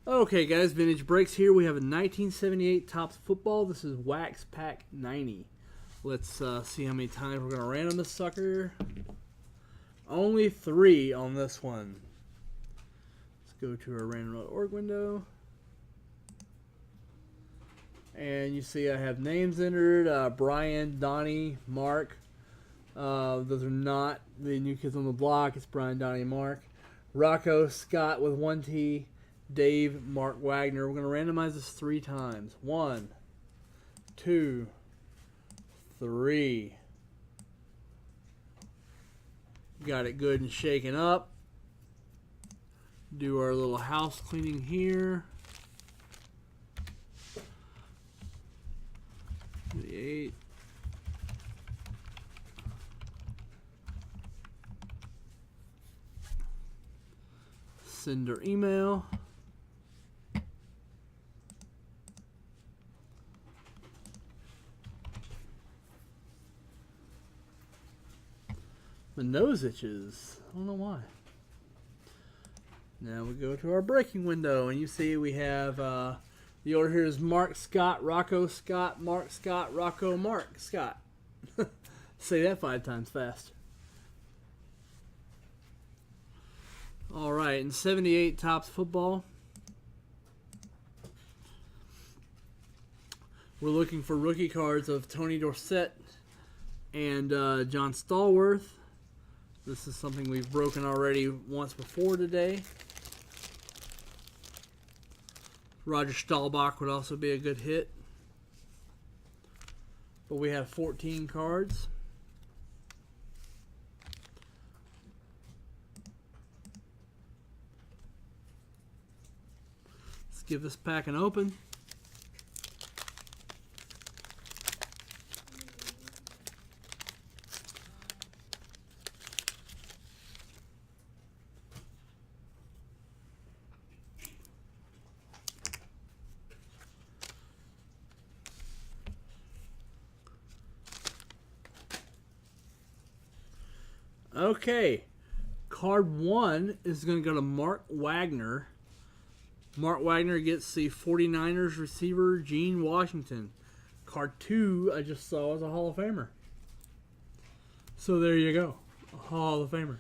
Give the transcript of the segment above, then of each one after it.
Okay, guys, Vintage Breaks here. We have a 1978 Topps football. This is Wax Pack 90. Let's see how many times we're going to random this sucker. Only 3 on this one. Let's go to our random.org window. And you see I have names entered. Brian, Donnie, Mark. Those are not the new kids on the block. It's Brian, Donnie, Mark. Rocco, Scott with 1 T. Dave, Mark Wagner. We're going to randomize this 3 times. 1, 2, 3. Got it good and shaken up. Do our little house cleaning here. 8. Send our email. My nose itches. I don't know why. Now we go to our breaking window, and you see we have the order here is Mark Scott, Rocco Scott, Mark Scott, Rocco, Mark Scott. Say that 5 times fast. All right, in 78 Topps football, we're looking for rookie cards of Tony Dorsett and John Stallworth. This is something we've broken already once before today. Roger Staubach would also be a good hit. But we have 14 cards. Let's give this pack an open. Okay, card 1 is going to go to Mark Wagner. Mark Wagner gets the 49ers receiver, Gene Washington. Card 2 I just saw as a Hall of Famer. So there you go, a Hall of Famer.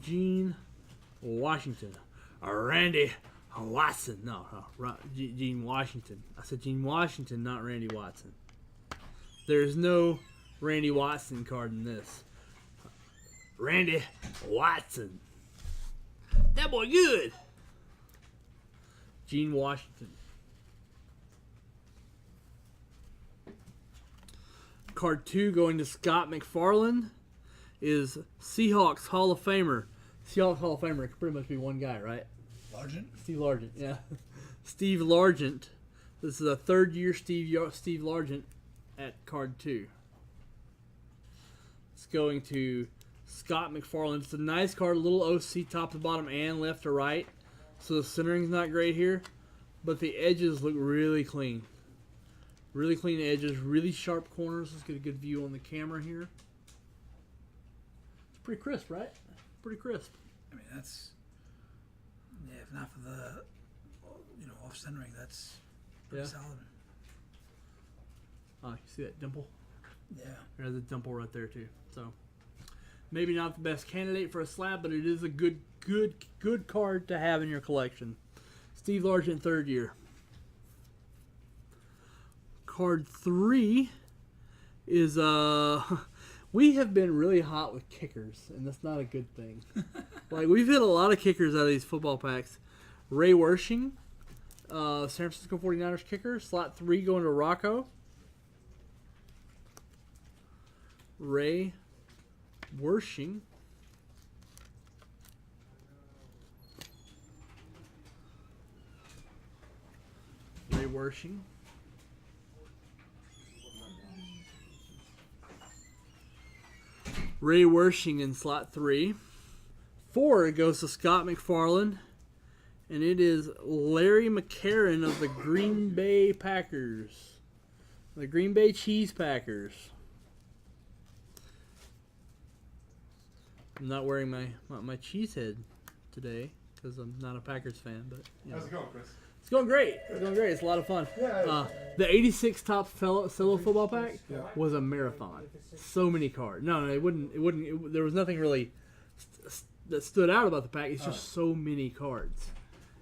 Gene Washington. Randy Watson. No, Gene Washington. I said Gene Washington, not Randy Watson. There's no Randy Watson card in this. Randy Watson. That boy good. Gene Washington. Card 2 going to Scott McFarland is Seahawks Hall of Famer. Seahawks Hall of Famer could pretty much be one guy, right? Largent? Steve Largent, yeah. Steve Largent. This is a 3rd year Steve Largent at card 2. It's going to Scott McFarland. It's a nice card, a little OC top to bottom and left to right. So the centering's not great here, but the edges look really clean. Really clean edges, really sharp corners. Let's get a good view on the camera here. It's pretty crisp, right? Pretty crisp. I mean, that's, yeah, if not for the, off centering, that's pretty solid. You see that dimple? Yeah. There's a dimple right there too. So maybe not the best candidate for a slab, but it is a good card to have in your collection. Steve Largent, 3rd year. Card 3 is we have been really hot with kickers, and that's not a good thing. Like, we've hit a lot of kickers out of these football packs. Ray Wersching, San Francisco 49ers kicker. Slot 3 going to Rocco. Ray Wersching. Ray Wersching. Ray Wersching in slot 3. 4 goes to Scott McFarland. And it is Larry McCarron of the Green Bay Packers. The Green Bay Cheese Packers. I'm not wearing my cheese head today because I'm not a Packers fan. But you know. How's it going, Chris? It's going great. It's going great. It's a lot of fun. The 86 top solo football pack was a marathon. So many cards. No, it wouldn't. There was nothing really that stood out about the pack. It's just so many cards.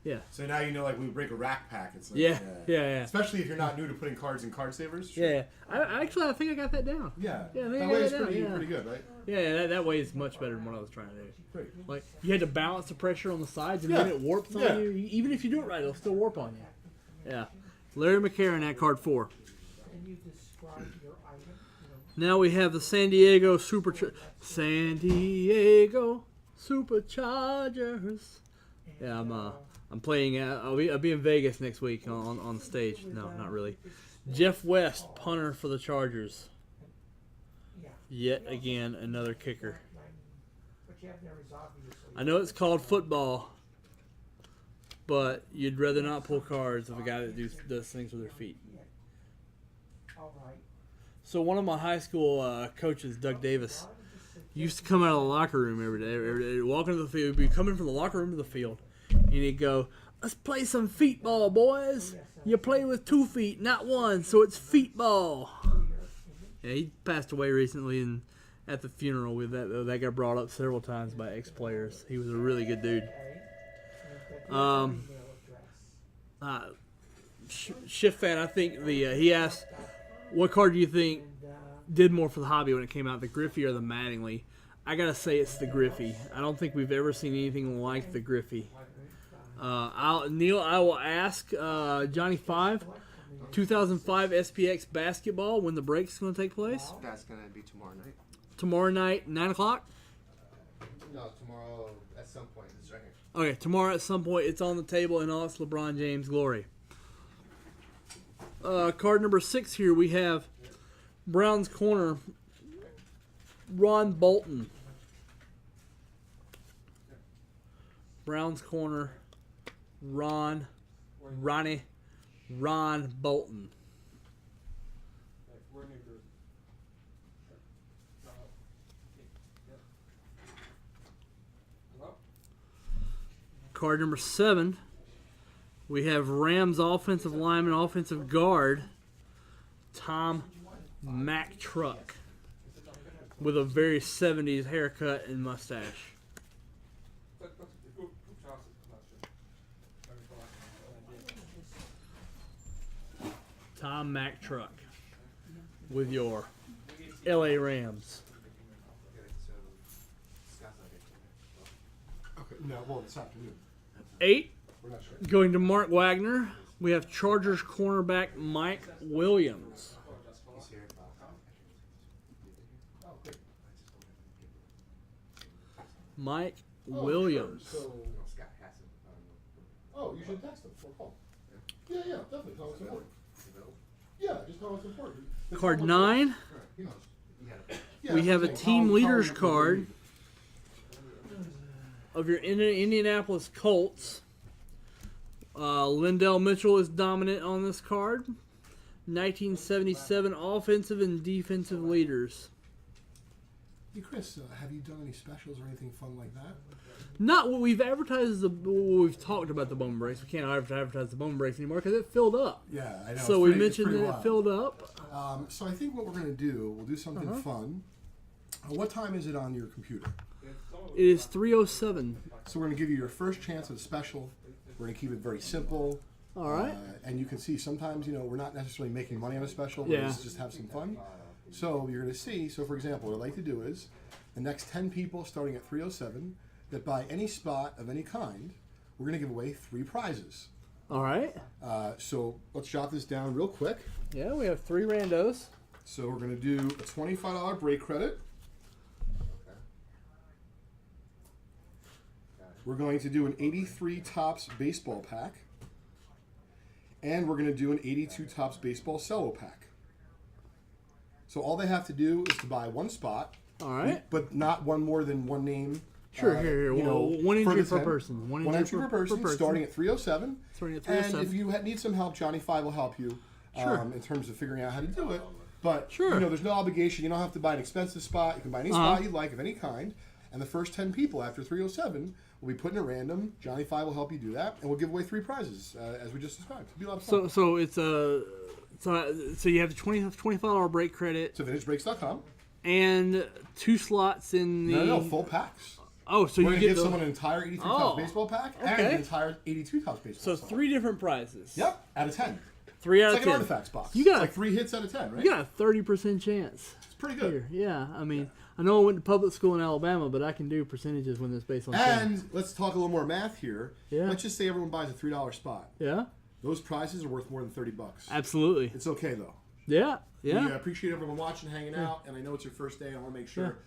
Yeah. So now you know, like, we break a rack pack. It's like, Yeah. Especially if you're not new to putting cards in card savers. Sure. Yeah. I think I got that down. Yeah. Yeah, I think That I way got it's it down, pretty good, right? Yeah, that way is much better than what I was trying to do. Great. Like, you had to balance the pressure on the sides, and then it warps on you. Even if you do it right, it'll still warp on you. Yeah. Larry McCarron at card 4. Now we have the San Diego Superchargers. Yeah, I'm playing. I'll be in Vegas next week on the stage. No, not really. Jeff West, punter for the Chargers. Yet again, another kicker. I know it's called football, but you'd rather not pull cards of a guy that does things with their feet. So one of my high school coaches, Doug Davis, used to come out of the locker room every day. Walk into the field, he'd be coming from the locker room to the field, and he'd go, "Let's play some feet ball, boys. You play with 2 feet, not 1, so it's feet ball." Yeah, he passed away recently, and at the funeral, that got brought up several times by ex-players. He was a really good dude. Shift fan, I think he asked, what card do you think did more for the hobby when it came out, the Griffey or the Mattingly? I gotta say it's the Griffey. I don't think we've ever seen anything like the Griffey. I will ask Johnny 5, 2005 SPX basketball, when the break's going to take place. That's going to be tomorrow night. Tomorrow night, 9 o'clock? No, tomorrow at some point. It's right here. Okay, tomorrow at some point, it's on the table in all its LeBron James glory. Card number 6 here, we have Browns corner, Ron Bolton. Browns corner, Ron Bolton. Card number 7, we have Rams offensive lineman, offensive guard, Tom McTruck, with a very 70s haircut and mustache. Tom McTruck with your LA Rams. Okay. No, well, this afternoon. 8, We're not sure. going to Mark Wagner. We have Chargers cornerback Mike Williams. Mike Williams. So, you should text him or call. Yeah, definitely. Tell him it's important. Yeah, just tell him it's important. Card 9, He knows. we have a team leaders card of your Indianapolis Colts. Lindell Mitchell is dominant on this card. 1977 offensive and defensive leaders. Hey, Chris, have you done any specials or anything fun like that? Not what we've advertised. What we've talked about the Bowman Breaks. We can't advertise the Bowman Breaks anymore because it filled up. Yeah, I know. So we mentioned that it filled up. So I think what we're going to do, we'll do something fun. What time is it on your computer? It is 3:07. So we're going to give you your first chance at a special. We're going to keep it very simple. All right. And you can see sometimes, we're not necessarily making money on a special. Yeah. Let's just have some fun. So you're going to see. So, for example, what I'd like to do is the next 10 people starting at 3:07 that buy any spot of any kind, we're going to give away 3 prizes. All right. So let's jot this down real quick. Yeah, we have 3 randos. So we're going to do a $25 break credit. We're going to do an 83 Topps baseball pack. And we're going to do an 82 Topps baseball cello pack. So all they have to do is to buy 1 spot. All right. But not one more than 1 name. Sure, here. One entry per person. One entry per person, starting at 3:07. Starting at And 3:07. if you need some help, Johnny 5 will help you in terms of figuring out how to do it. But Sure. there's no obligation. You don't have to buy an expensive spot. You can buy any spot you like of any kind. And the first 10 people after 307 will be put in a random. Johnny Five will help you do that, and we'll give away 3 prizes as we just described. It'll be a lot of fun. So it's a so you have the $25 break credit So VintageBreaks.com. and 2 slots in the No, full packs. Oh, so We're you going to get give the, someone an entire 83 Oh, Topps baseball pack and okay. an entire 82 Topps baseball. so set. 3 different prizes. Yep, out of 10. 3 out It's of like 10. an artifacts box. You got it's like 3 hits out of 10, right? You got a 30% chance. It's pretty good. Here. Yeah, I mean, I know I went to public school in Alabama, but I can do percentages when it's based on 10. And let's talk a little more math here. Yeah. Let's just say everyone buys a $3 spot. Yeah, Those prizes are worth more than $30. absolutely. It's okay though. Yeah, We yeah. appreciate everyone watching, hanging out, and I know it's your first day. And I want to make sure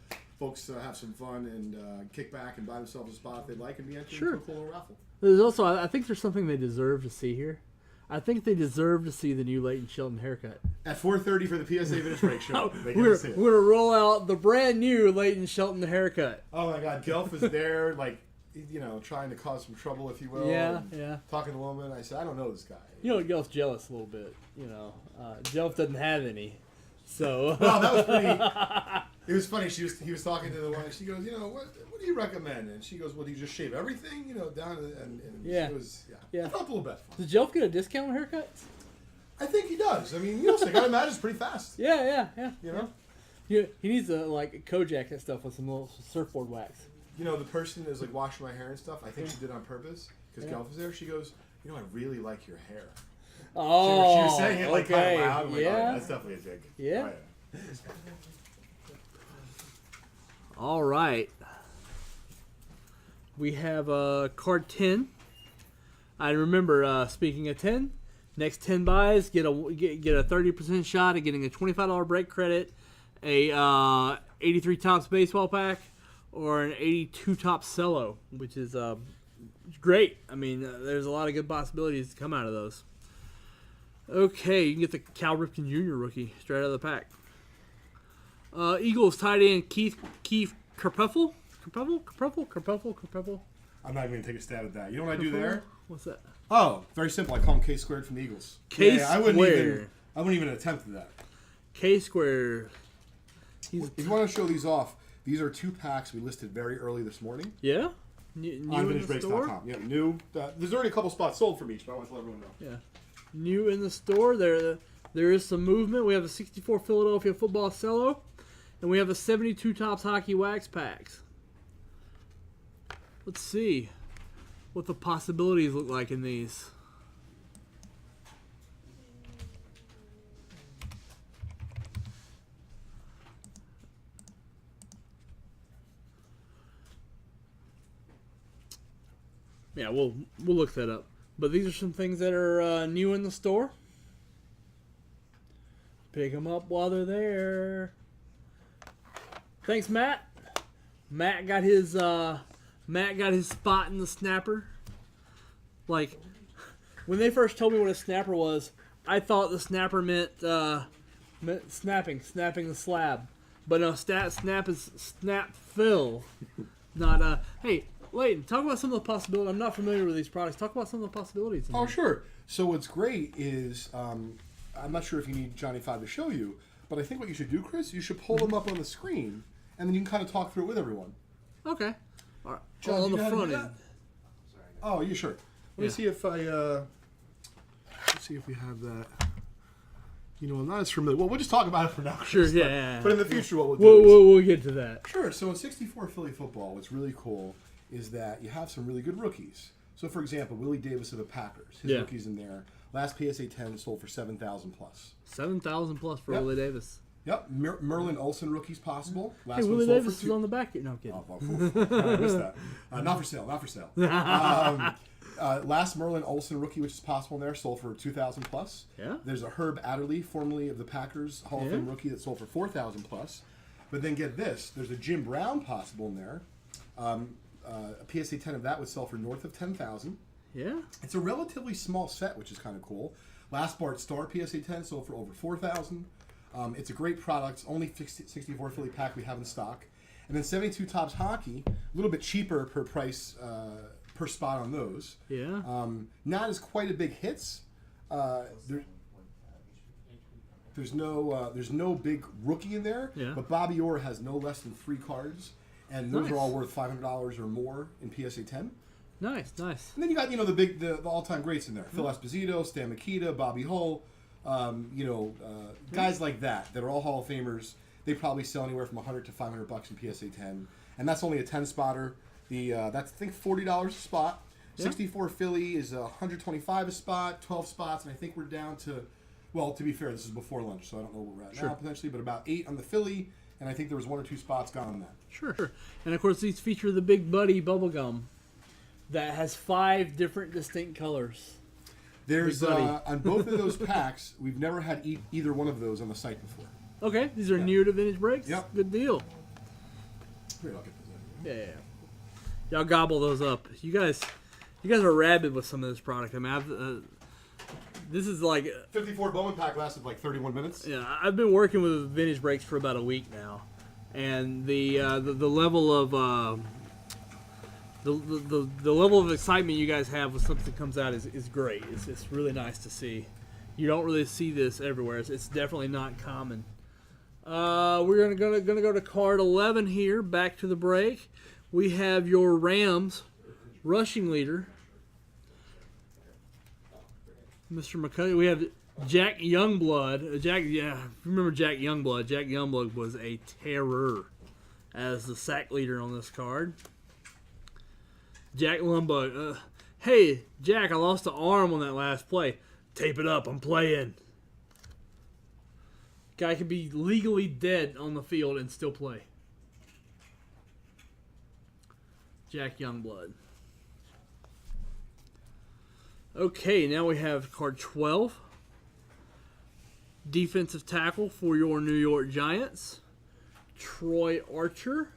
folks have some fun and kick back and buy themselves a spot if they'd like and be entered Sure. into a cool little raffle. There's also, I think there's something they deserve to see here. I think they deserve to see the new Leighton Shelton haircut. At 4:30 for the PSA Vintage Break Show. They get We're to see it. gonna roll out the brand new Leighton Shelton haircut. Oh my God, Gelf is there, like, you know, trying to cause some trouble, if you will. Yeah, and yeah. Talking to the woman, I said, I don't know this guy. You know, Gelf's jealous a little bit. You know, Gelf doesn't have any, so. Well, that was pretty. It was funny. He was talking to the one. She goes, you know, what do you recommend? And she goes, well, do you just shave everything, you know, down to, and Yeah. It was, yeah. Yeah. I felt a little bad. Does Gelf get a discount on haircuts? I think he does. I mean, you know, so I gotta imagine it's pretty fast. Yeah. You know, He needs to like Kojak and stuff with some little surfboard wax. you know, the person is like washing my hair and stuff. I think she did it on purpose because Yeah. Gelf was there. She goes, you know, I really like your hair. Oh, She was saying it like okay. kind of loud. I'm like, oh, Yeah. that's definitely a dig. Yeah. Oh, All right. We have card 10. I remember, speaking of 10, next 10 buys get a 30% shot at getting a $25 break credit, a 83 Topps baseball pack, or an 82 Topps cello, which is great. I mean, there's a lot of good possibilities to come out of those. Okay, you can get the Cal Ripken Jr. rookie straight out of the pack. Eagles tight end Keith Kerpuffel. Kerpuffel. I'm not even gonna take a stab at that. You know what I do there? What's that? Oh, very simple. I call him K squared from the Eagles. K I wouldn't squared. even attempt that. K square. He's If you want to show these off, these are 2 packs we listed very early this morning yeah. New on in the store. VintageBreaks.com. Yeah, new. There's already a couple spots sold from each, but I want to let everyone know. Yeah. New in the store. There is some movement. We have a 64 Philadelphia football cello, and we have a 72 Topps hockey wax packs. Let's see what the possibilities look like in these. Yeah, we'll look that up. But these are some things that are new in the store. Pick them up while they're there. Thanks, Matt. Matt got his spot in the snapper. Like, when they first told me what a snapper was, I thought the snapper meant snapping the slab. But no, snap is snap fill, not Hey, Leighton, talk about some of the possibilities. I'm not familiar with these products. Talk about some of the possibilities. in Oh, here. sure. So what's great is, I'm not sure if you need Johnny Five to show you, but I think what you should do, Chris, you should pull them up on the screen, and then you can kind of talk through it with everyone. Okay. All right. John, on do the you know how to front do end. that? Oh, you sure? Let me Yeah. see if let's see if we have that. You know, I'm not as familiar. Well, we'll just talk about it for now. Sure, Chris, yeah. But in the future, what we'll do We'll, is... we'll, we'll get to that. Sure. So in 64 Philly football, what's really cool is that you have some really good rookies. So, for example, Willie Davis of the Packers. His Yeah. rookie's in there. Last PSA 10 sold for $7,000 plus. 7,000 plus for Yep. Willie Davis. Yep. Merlin Olsen rookie's possible. Last Hey, one Willie sold Davis for is on the back. No, I'm kidding. Oh, well, I missed that. Not for sale. Not for sale. Last Merlin Olsen rookie, which is possible in there, sold for $2,000 plus. Yeah. There's a Herb Adderley, formerly of the Packers, Hall of Fame rookie that sold for $4,000 plus. But then get this: there's a Jim Brown possible in there. A PSA 10 of that would sell for north of $10,000. Yeah. It's a relatively small set, which is kind of cool. Last Bart Starr PSA 10 sold for over $4,000. It's a great product. It's only 64 Philly pack we have in stock. And then 72 Topps Hockey, a little bit cheaper per price per spot on those. Yeah. Not as quite a big hits. There's no big rookie in there. Yeah. But Bobby Orr has no less than 3 cards. and those Nice. are all worth $500 or more in PSA 10. Nice, nice. And then you got the all-time greats in there: Phil Esposito, Stan Mikita, Bobby Hull, guys like that are all Hall of Famers. They probably sell anywhere from $100 to $500 in PSA 10, and that's only a 10 spotter. That's I think $40 a spot. Yeah. 64 Philly is $125 a spot, 12 spots, and I think we're down to, well, to be fair, this is before lunch, so I don't know where we're at now potentially, but about 8 on the Philly, and I think there was 1 or 2 spots gone on that. Sure, sure. And of course, these feature the Big Buddy bubblegum that has 5 different distinct colors. There's Big Buddy. on both of those packs, we've never had either one of those on the site before. Okay, these are new to Vintage Breaks? Yep. Good deal. Here, I'll get those out. Yeah. Y'all gobble those up. You guys are rabid with some of this product. I mean, this is like... 54 Bowman pack lasted like 31 minutes. Yeah, I've been working with Vintage Breaks for about a week now, and the level of the level of excitement you guys have when something comes out is great. It's really nice to see. You don't really see this everywhere. It's definitely not common. We're gonna go to card 11 here. Back to the break. We have your Rams rushing leader, Mr. McCullough. We have Jack Youngblood. Remember Jack Youngblood? Jack Youngblood was a terror as the sack leader on this card. Jack Youngblood. Hey, Jack, I lost the arm on that last play. Tape it up. I'm playing. Guy could be legally dead on the field and still play. Jack Youngblood. Okay, now we have card 12. Defensive tackle for your New York Giants, Troy Archer.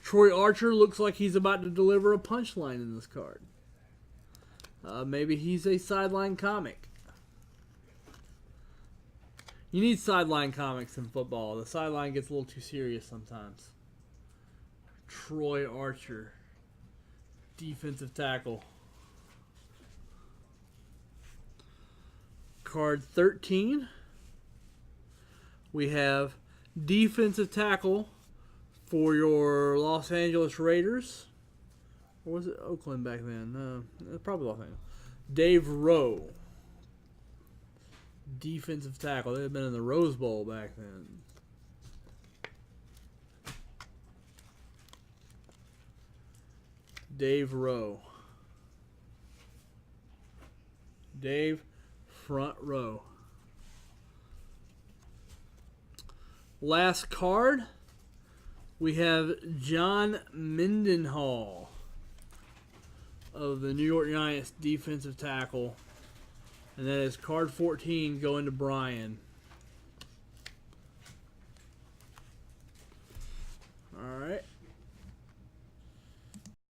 Troy Archer looks like he's about to deliver a punchline in this card. Maybe he's a sideline comic. You need sideline comics in football. The sideline gets a little too serious sometimes. Troy Archer, defensive tackle. Card 13. We have defensive tackle for your Los Angeles Raiders. Or was it Oakland back then? No, probably Los Angeles. Dave Rowe. Defensive tackle. They had been in the Rose Bowl back then. Dave Rowe. Dave front row. Last card, we have John Mendenhall of the New York Giants, defensive tackle. And that is card 14 going to Brian.